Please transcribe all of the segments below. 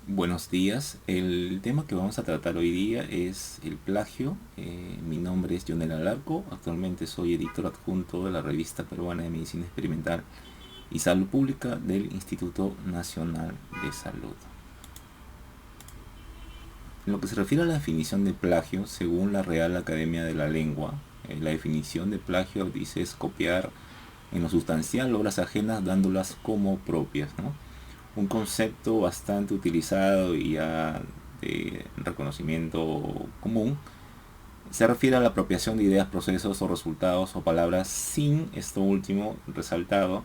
Buenos días, el tema que vamos a tratar hoy día es el plagio. Mi nombre es Jonel Alarco, actualmente soy editor adjunto de la revista peruana de Medicina Experimental y Salud Pública del Instituto Nacional de Salud. En lo que se refiere a la definición de plagio, según la Real Academia de la Lengua, la definición de plagio dice es copiar en lo sustancial obras ajenas dándolas como propias, ¿no? Un concepto bastante utilizado y ya de reconocimiento común. Se refiere a la apropiación de ideas, procesos o resultados o palabras sin, esto último resaltado,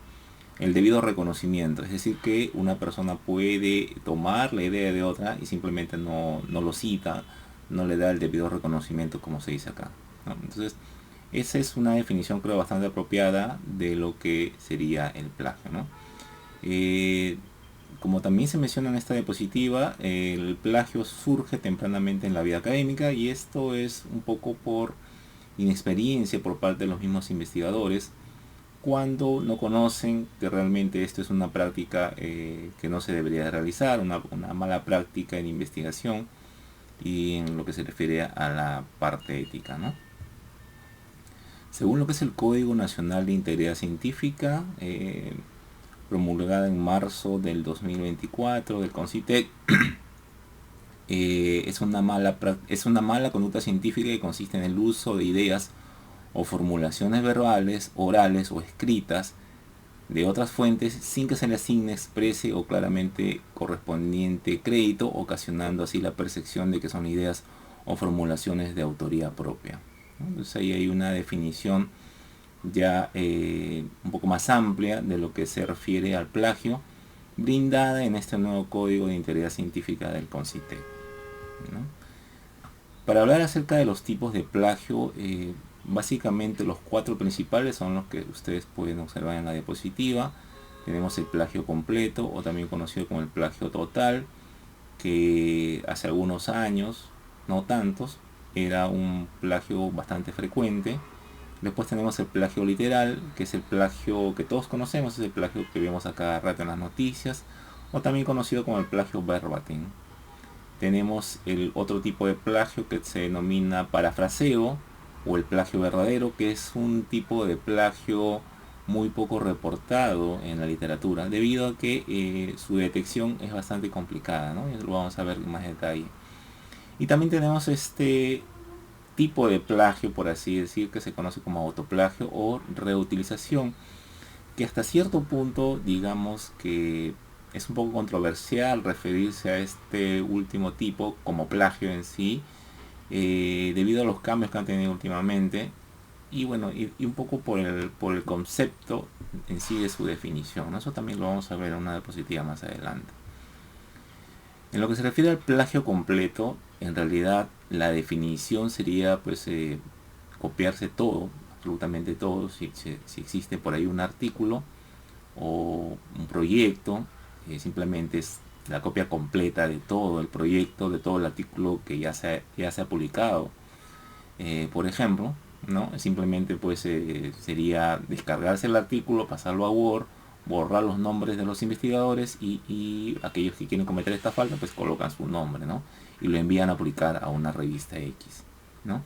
el debido reconocimiento. Es decir, que una persona puede tomar la idea de otra y simplemente no lo cita, no le da el debido reconocimiento como se dice acá, ¿no? Entonces, esa es una definición creo bastante apropiada de lo que sería el plagio, ¿no? Eh, Como también se menciona en esta diapositiva, el plagio surge tempranamente en la vida académica y esto es un poco por inexperiencia por parte de los mismos investigadores cuando no conocen que realmente esto es una práctica que no se debería realizar, una mala práctica en investigación y en lo que se refiere a la parte ética, ¿no? Según lo que es el Código Nacional de Integridad Científica, promulgada en marzo del 2024 del CONCITEC, es una mala conducta científica que consiste en el uso de ideas o formulaciones verbales, orales o escritas de otras fuentes sin que se le asigne exprese o claramente correspondiente crédito, ocasionando así la percepción de que son ideas o formulaciones de autoría propia, ¿no? Entonces ahí hay una definición ya un poco más amplia de lo que se refiere al plagio, brindada en este nuevo Código de Integridad Científica del CONCITEC, ¿no? Para hablar acerca de los tipos de plagio, básicamente los cuatro principales son los que ustedes pueden observar en la diapositiva. Tenemos el plagio completo, o también conocido como el plagio total, que hace algunos años, no tantos, era un plagio bastante frecuente. Después tenemos el plagio literal, que es el plagio que todos conocemos, es el plagio que vemos a cada rato en las noticias, o también conocido como el plagio verbatim. Tenemos el otro tipo de plagio que se denomina parafraseo o el plagio verdadero, que es un tipo de plagio muy poco reportado en la literatura, debido a que su detección es bastante complicada, ¿no? Y lo vamos a ver en más detalle. Y también tenemos este tipo de plagio, por así decir, que se conoce como autoplagio o reutilización, que hasta cierto punto digamos que es un poco controversial referirse a este último tipo como plagio en sí, debido a los cambios que han tenido últimamente y bueno, y un poco por el concepto en sí de su definición, ¿no? Eso también lo vamos a ver en una diapositiva más adelante. En lo que se refiere al plagio completo, en realidad la definición sería pues copiarse todo, absolutamente todo, si existe por ahí un artículo o un proyecto, simplemente es la copia completa de todo el proyecto, de todo el artículo que ya se ha publicado. Por ejemplo, ¿no? Simplemente pues sería descargarse el artículo, pasarlo a Word, borrar los nombres de los investigadores y aquellos que quieren cometer esta falta pues colocan su nombre, ¿no? Y lo envían a publicar a una revista X, ¿no?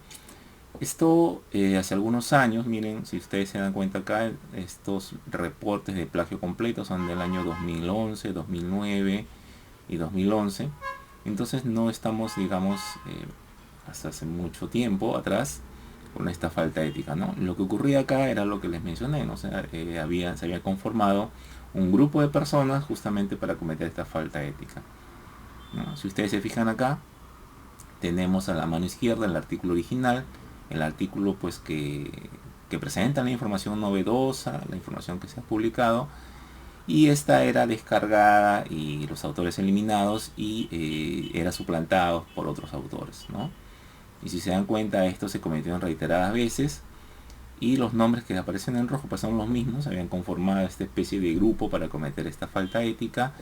Esto hace algunos años, miren, si ustedes se dan cuenta acá, estos reportes de plagio completo son del año 2011, 2009 y 2011. Entonces no estamos, digamos, hasta hace mucho tiempo atrás con esta falta ética, ¿no? Lo que ocurría acá era lo que les mencioné, ¿no? O sea, se había conformado un grupo de personas justamente para cometer esta falta ética, ¿no? Si ustedes se fijan acá, tenemos a la mano izquierda el artículo original, el artículo pues que presenta la información novedosa, la información que se ha publicado, y esta era descargada y los autores eliminados y era suplantado por otros autores, ¿no? Y si se dan cuenta, esto se cometió en reiteradas veces y los nombres que aparecen en rojo pues son los mismos, habían conformado esta especie de grupo para cometer esta falta ética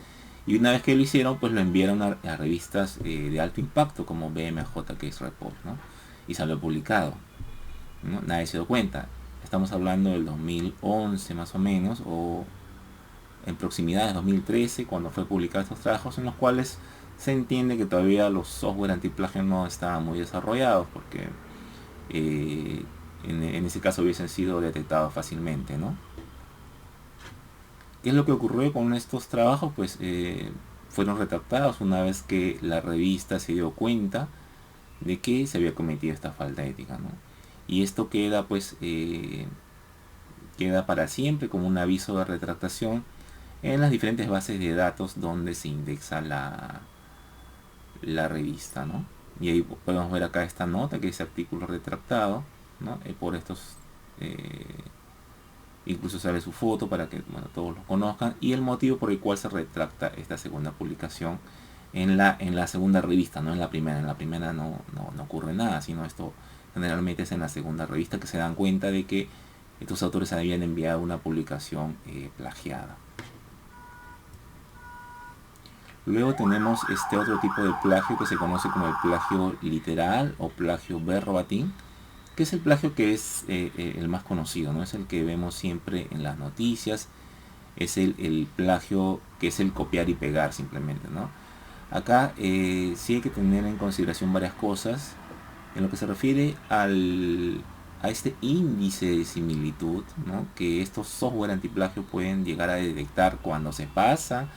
y una vez que lo hicieron pues lo enviaron a revistas de alto impacto como BMJ Case Report, ¿no? Y salió publicado, ¿no? Nadie se dio cuenta. Estamos hablando del 2011 más o menos, o en proximidad de 2013, cuando fue publicado estos trabajos en los cuales se entiende que todavía los software antiplagio no estaban muy desarrollados, porque en ese caso hubiesen sido detectados fácilmente, ¿no? ¿Qué es lo que ocurrió con estos trabajos? Pues fueron retractados una vez que la revista se dio cuenta de que se había cometido esta falta ética, ¿no? Y esto queda pues queda para siempre como un aviso de retractación en las diferentes bases de datos donde se indexa la revista, ¿no? Y ahí podemos ver acá esta nota que dice artículo retractado, ¿no? Por estos incluso sale su foto para que todos lo conozcan, y el motivo por el cual se retracta esta segunda publicación en la segunda revista, no en la primera. En la primera no ocurre nada, sino esto generalmente es en la segunda revista que se dan cuenta de que estos autores habían enviado una publicación plagiada. Luego tenemos este otro tipo de plagio que se conoce como el plagio literal o plagio verbatim, que es el plagio que es el más conocido, ¿no? Es el que vemos siempre en las noticias, es el plagio que es el copiar y pegar simplemente, ¿no? Acá sí hay que tener en consideración varias cosas en lo que se refiere a este índice de similitud, ¿no? Que estos software antiplagio pueden llegar a detectar cuando se pasa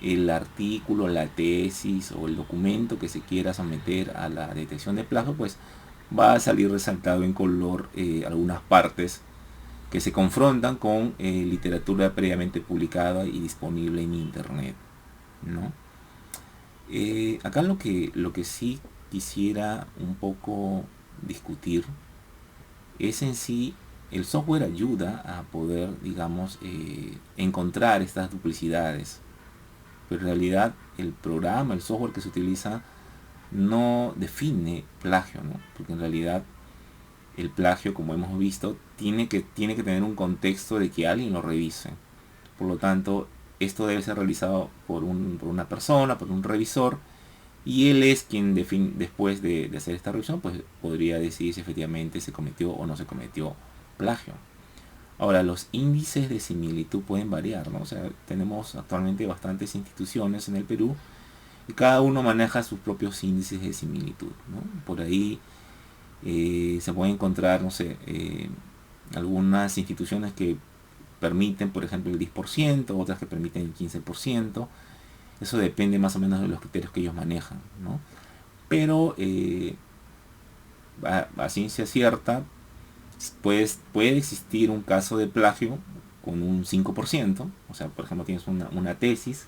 el artículo, la tesis o el documento que se quiera someter a la detección de plagio, pues va a salir resaltado en color algunas partes que se confrontan con literatura previamente publicada y disponible en internet, ¿no? Acá lo que sí quisiera un poco discutir es en sí el software ayuda a poder, digamos, encontrar estas duplicidades, pero en realidad el programa, el software que se utiliza no define plagio, ¿no? Porque en realidad el plagio, como hemos visto, tiene que tener un contexto de que alguien lo revise. Por lo tanto, esto debe ser realizado por una persona, por un revisor, y él es quien después de hacer esta revisión, pues podría decidir si efectivamente se cometió o no se cometió plagio. Ahora, los índices de similitud pueden variar, ¿no? O sea, tenemos actualmente bastantes instituciones en el Perú y cada uno maneja sus propios índices de similitud, ¿no? Por ahí se puede encontrar, no sé, algunas instituciones que permiten, por ejemplo, el 10%, otras que permiten el 15%. Eso depende más o menos de los criterios que ellos manejan, ¿no? Pero a ciencia cierta puede existir un caso de plagio con un 5%. O sea, por ejemplo, tienes una tesis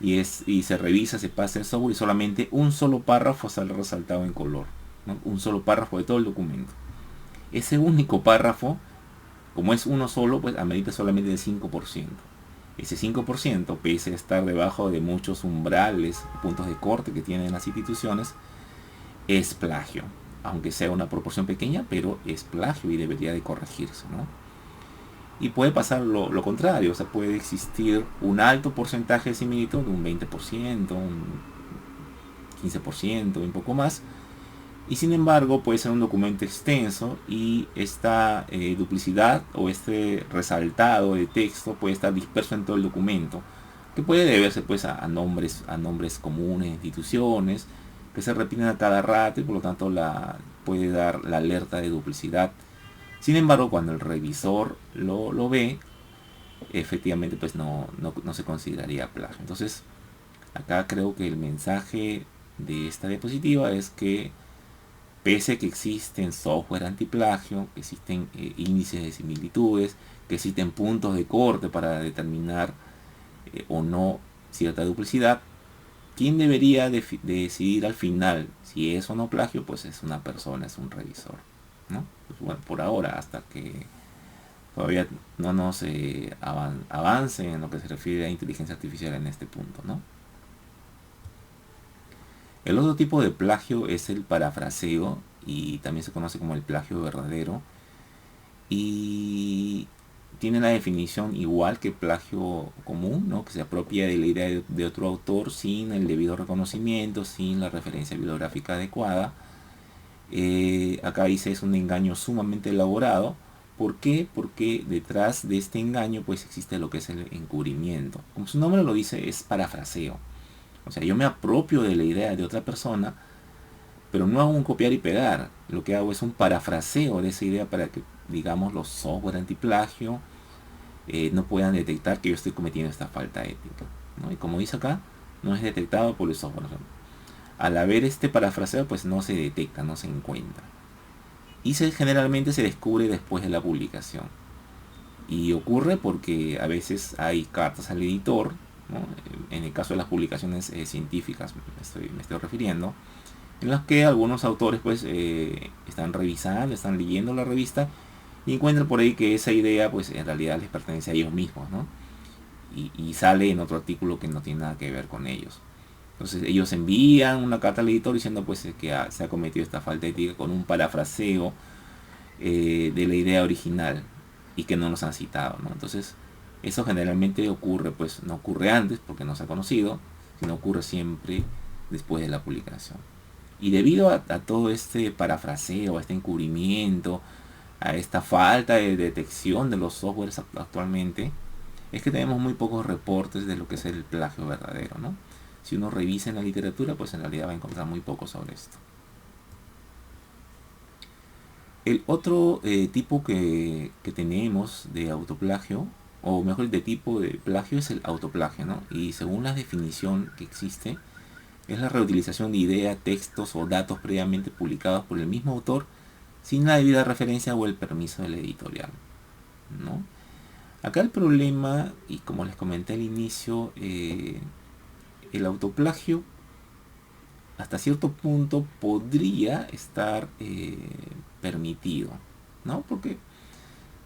y se revisa, se pasa el software y solamente un solo párrafo sale resaltado en color, ¿no? Un solo párrafo de todo el documento. Ese único párrafo, como es uno solo, pues amerita solamente el 5%. Ese 5%, pese a estar debajo de muchos umbrales, puntos de corte que tienen las instituciones, es plagio. Aunque sea una proporción pequeña, pero es plagio y debería de corregirse, ¿no? Y puede pasar lo contrario, o sea, puede existir un alto porcentaje de similitud, un 20%, un 15%, un poco más, y sin embargo puede ser un documento extenso y esta duplicidad o este resaltado de texto puede estar disperso en todo el documento, que puede deberse pues a nombres comunes, instituciones, que se repiten a cada rato y por lo tanto puede dar la alerta de duplicidad. Sin embargo, cuando el revisor lo ve, efectivamente pues no se consideraría plagio. Entonces, acá creo que el mensaje de esta diapositiva es que pese a que existen software antiplagio, que existen índices de similitudes, que existen puntos de corte para determinar o no cierta duplicidad, quien debería decidir al final si es o no plagio, pues es una persona, es un revisor, ¿no? Pues bueno, por ahora, hasta que todavía no nos avance en lo que se refiere a inteligencia artificial en este punto, ¿no? El otro tipo de plagio es el parafraseo y también se conoce como el plagio verdadero y tiene la definición igual que plagio común, ¿no? Que se apropia de la idea de otro autor sin el debido reconocimiento, sin la referencia bibliográfica adecuada. Acá dice es un engaño sumamente elaborado. ¿Por qué? Porque detrás de este engaño pues existe lo que es el encubrimiento. Como su nombre lo dice, es parafraseo. O sea, yo me apropio de la idea de otra persona, pero no hago un copiar y pegar. Lo que hago es un parafraseo de esa idea para que, digamos, los software antiplagio no puedan detectar que yo estoy cometiendo esta falta ética, ¿no? Y como dice acá, no es detectado por el software. Al haber este parafraseo, pues no se detecta, no se encuentra. Y generalmente se descubre después de la publicación. Y ocurre porque a veces hay cartas al editor, ¿no? En el caso de las publicaciones científicas me estoy refiriendo, en las que algunos autores pues están revisando, están leyendo la revista y encuentran por ahí que esa idea pues en realidad les pertenece a ellos mismos, ¿no? Y sale en otro artículo que no tiene nada que ver con ellos. Entonces ellos envían una carta al editor diciendo pues que se ha cometido esta falta ética con un parafraseo de la idea original y que no nos han citado, ¿no? Entonces eso generalmente ocurre, pues no ocurre antes porque no se ha conocido, sino ocurre siempre después de la publicación. Y debido a todo este parafraseo, a este encubrimiento, a esta falta de detección de los softwares actualmente, es que tenemos muy pocos reportes de lo que es el plagio verdadero, ¿no? Si uno revisa en la literatura, pues en realidad va a encontrar muy poco sobre esto. El otro tipo que tenemos de autoplagio, o mejor de tipo de plagio, es el autoplagio, ¿no? Y según la definición que existe, es la reutilización de ideas, textos o datos previamente publicados por el mismo autor sin la debida referencia o el permiso del editorial, ¿no? Acá el problema, y como les comenté al inicio, el autoplagio hasta cierto punto podría estar permitido, ¿no? Porque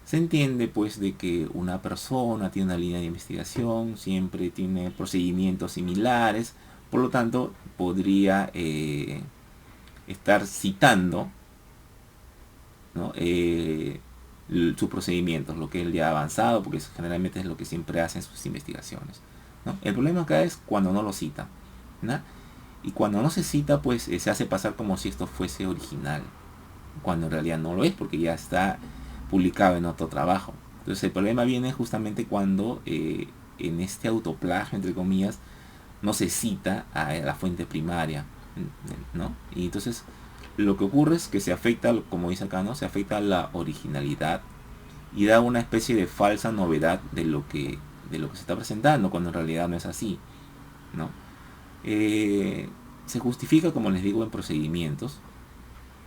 se entiende pues de que una persona tiene una línea de investigación, siempre tiene procedimientos similares, por lo tanto podría estar citando, ¿no? Sus procedimientos, lo que él ya ha avanzado, porque eso generalmente es lo que siempre hacen sus investigaciones, ¿no? El problema acá es cuando no lo cita, ¿no? Y cuando no se cita, pues se hace pasar como si esto fuese original, cuando en realidad no lo es, porque ya está publicado en otro trabajo. Entonces el problema viene justamente cuando en este autoplagio, entre comillas, no se cita a la fuente primaria, ¿no? Y entonces lo que ocurre es que se afecta, como dice acá, ¿no? Se afecta a la originalidad y da una especie de falsa novedad de lo que se está presentando, cuando en realidad no es así, ¿no? Se justifica, como les digo, en procedimientos,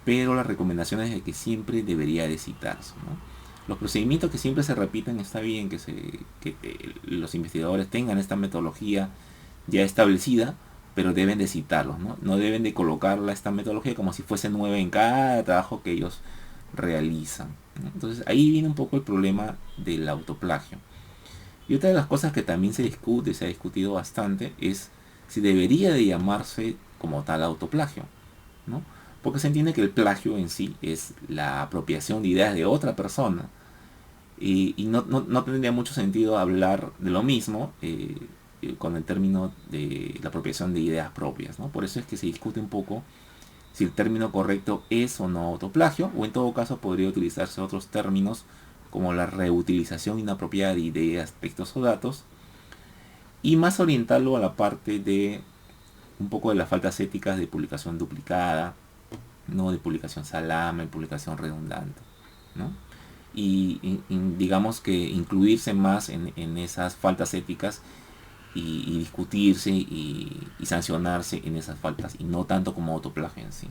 pero la recomendación es de que siempre debería de citarse, ¿no? Los procedimientos que siempre se repiten, está bien que los investigadores tengan esta metodología ya establecida, pero deben de citarlos, ¿no? No deben de colocarla esta metodología como si fuese nueva en cada trabajo que ellos realizan, ¿no? Entonces ahí viene un poco el problema del autoplagio. Y otra de las cosas que también se ha discutido bastante, es si debería de llamarse como tal autoplagio, ¿no? Porque se entiende que el plagio en sí es la apropiación de ideas de otra persona, y no tendría mucho sentido hablar de lo mismo con el término de la apropiación de ideas propias, ¿no? Por eso es que se discute un poco si el término correcto es o no autoplagio, o en todo caso podría utilizarse otros términos como la reutilización inapropiada de ideas, textos o datos, y más orientarlo a la parte de un poco de las faltas éticas de publicación duplicada, no de publicación salame, publicación redundante, ¿no? Y digamos que incluirse más en esas faltas éticas y discutirse y sancionarse en esas faltas, y no tanto como autoplagio en sí.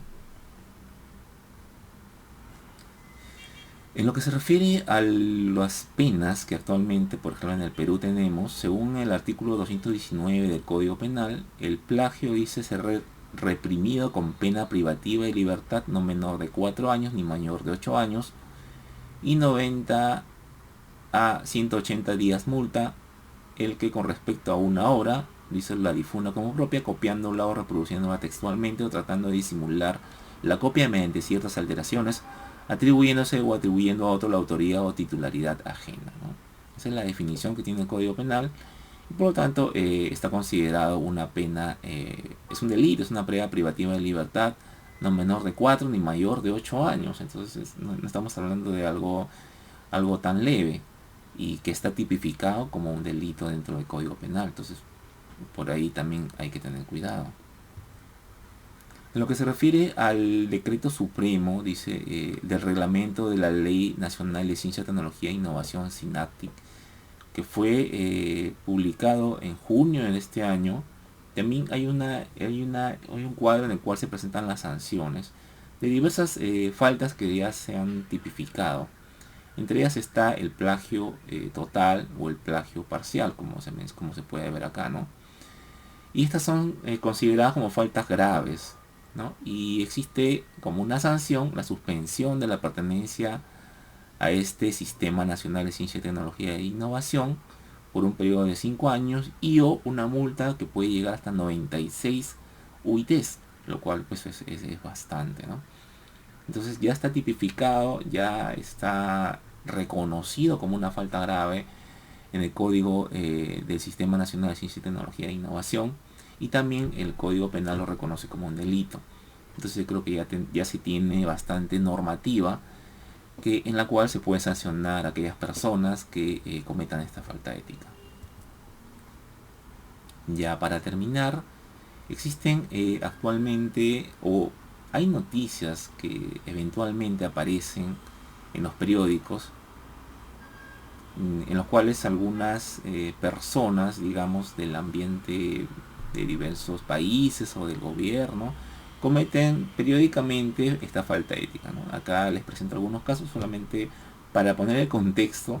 En lo que se refiere a las penas que actualmente, por ejemplo, en el Perú tenemos, según el artículo 219 del Código Penal, el plagio dice ser reprimido con pena privativa de libertad no menor de 4 años ni mayor de 8 años, y 90 a 180 días multa el que con respecto a una obra, dice, la difunda como propia, copiándola o reproduciéndola textualmente o tratando de disimular la copia mediante ciertas alteraciones, atribuyéndose o atribuyendo a otro la autoría o titularidad ajena, ¿no? Esa es la definición que tiene el Código Penal, y por lo tanto está considerado una pena, es un delito, es una pena privativa de libertad no menor de 4 ni mayor de 8 años. Entonces no estamos hablando de algo tan leve y que está tipificado como un delito dentro del Código Penal. Entonces por ahí también hay que tener cuidado. En lo que se refiere al decreto supremo, dice, del reglamento de la Ley Nacional de Ciencia, Tecnología e Innovación, SINATIC, que fue publicado en junio de este año, también hay un cuadro en el cual se presentan las sanciones de diversas faltas que ya se han tipificado. Entre ellas está el plagio total o el plagio parcial, como se puede ver acá, ¿no? Y estas son consideradas como faltas graves, ¿no? Y existe como una sanción la suspensión de la pertenencia a este Sistema Nacional de Ciencia, Tecnología e Innovación por un periodo de 5 años y o una multa que puede llegar hasta 96 UITs, lo cual pues es bastante, ¿no? Entonces ya está tipificado, ya está reconocido como una falta grave en el Código del Sistema Nacional de Ciencia, Tecnología e Innovación, y también el Código Penal lo reconoce como un delito. Entonces creo que ya se tiene bastante normativa en la cual se puede sancionar a aquellas personas que cometan esta falta ética. Ya para terminar, existen actualmente, o hay noticias que eventualmente aparecen en los periódicos, en los cuales algunas personas, digamos, del ambiente de diversos países o del gobierno, cometen periódicamente esta falta ética, ¿no? Acá les presento algunos casos solamente para poner el contexto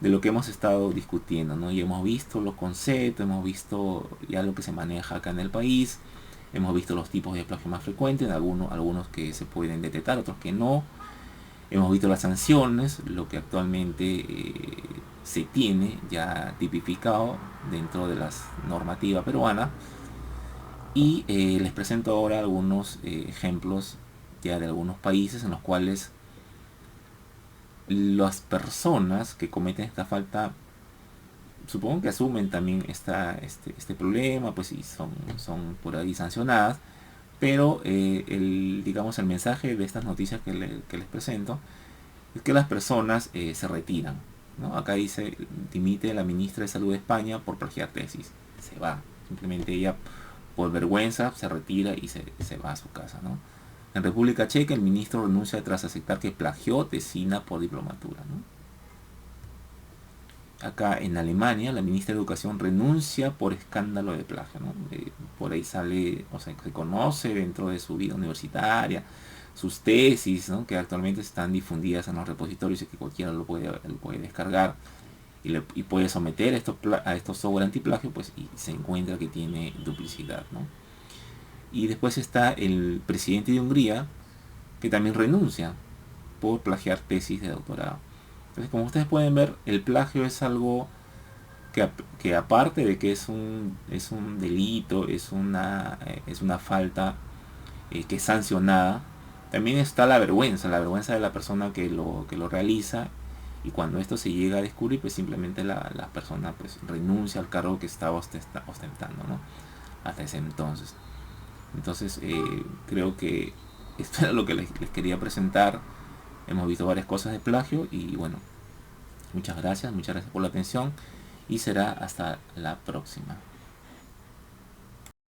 de lo que hemos estado discutiendo, ¿no? Y hemos visto los conceptos, hemos visto ya lo que se maneja acá en el país, hemos visto los tipos de plagio más frecuentes, algunos que se pueden detectar, otros que no. Hemos visto las sanciones, lo que actualmente se tiene ya tipificado dentro de la normativa peruana. Y les presento ahora algunos ejemplos ya de algunos países en los cuales las personas que cometen esta falta, supongo que asumen también este problema, pues y son por ahí sancionadas, pero digamos, el mensaje de estas noticias que les presento es que las personas se retiran, ¿no? Acá dice: dimite la ministra de Salud de España por plagiar tesis. Se va, simplemente ella por vergüenza se retira y se va a su casa, ¿no? En República Checa el ministro renuncia tras aceptar que plagió tesina por diplomatura, ¿no? Acá en Alemania la ministra de Educación renuncia por escándalo de plagio, ¿no? Por ahí sale, o sea, se conoce dentro de su vida universitaria sus tesis, ¿no? Que actualmente están difundidas en los repositorios y que cualquiera lo puede descargar y puede someter a estos software antiplagio, pues, y se encuentra que tiene duplicidad, ¿no? Y después está el presidente de Hungría, que también renuncia por plagiar tesis de doctorado. Entonces, como ustedes pueden ver, el plagio es algo que aparte de que es un delito, es una falta que es sancionada, también está la vergüenza de la persona que lo realiza, y cuando esto se llega a descubrir, pues simplemente la persona pues renuncia al cargo que estaba ostentando, ¿no? Hasta ese entonces. Entonces creo que esto era lo que les quería presentar. Hemos visto varias cosas de plagio y bueno, muchas gracias por la atención y será hasta la próxima.